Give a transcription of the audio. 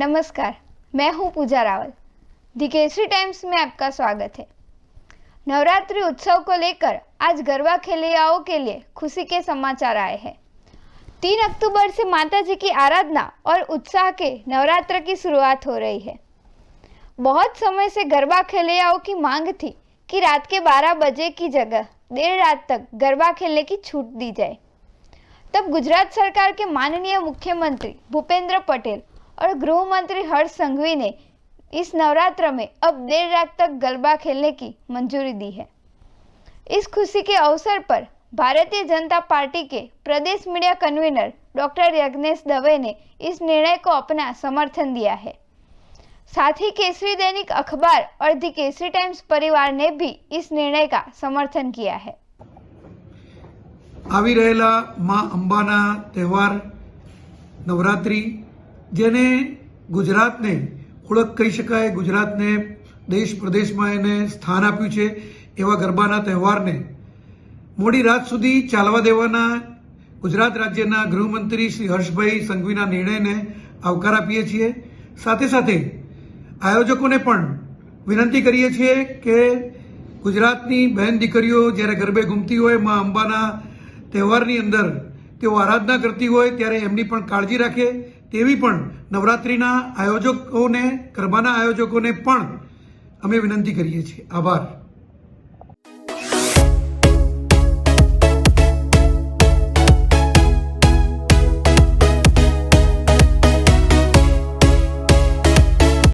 नमस्कार, मैं हूं पूजा रावल। दी केसरी टाइम्स में आपका स्वागत है। नवरात्रि उत्सव को लेकर आज गरबा खेलैयाओं के लिए खुशी के समाचार आए हैं। 3 अक्टूबर से माता जी की आराधना और उत्साह के नवरात्र की शुरुआत हो रही है। बहुत समय से गरबा खेलैयाओं की मांग थी कि रात के 12 बजे की जगह देर रात तक गरबा खेलने की छूट दी जाए। तब गुजरात सरकार के माननीय मुख्यमंत्री भूपेंद्र पटेल और गृह मंत्री हर्ष संघवी ने इस नवरात्र में अब देर रात तक गरबा खेलने की मंजूरी दी है। इस खुशी के अवसर पर भारतीय जनता पार्टी के प्रदेश media convener doctor Yagnesh Dave ने इस निर्णय को अपना समर्थन दिया है। साथ ही केसरी दैनिक अखबार और दी केसरी टाइम्स परिवार ने भी इस निर्णय का समर्थन किया है। આવી રહેલા માં અંબાના તહેવાર નવરાત્રિ જેને ગુજરાતને ઓળખ કહી શકાય, ગુજરાતને દેશ પ્રદેશમાં એને સ્થાન આપ્યું છે એવા ગરબાના તહેવારને મોડી રાત સુધી ચાલવા દેવાના ગુજરાત રાજ્યના ગૃહમંત્રી શ્રી હર્ષભાઈ સંઘવીના નિર્ણયને આવકાર આપીએ છીએ। સાથે સાથે આયોજકોને પણ વિનંતી કરીએ છીએ કે ગુજરાતની બહેન દીકરીઓ જ્યારે ગરબે ઘૂમતી હોય માં અંબાના તહેવારની અંદર તેઓ આરાધના કરતી હોય ત્યારે એમની પણ કાળજી રાખે તેવી પણ નવરાત્રિના આયોજકોને, ગરબાના આયોજકોને પણ અમે વિનંતી કરીએ છીએ। આભાર।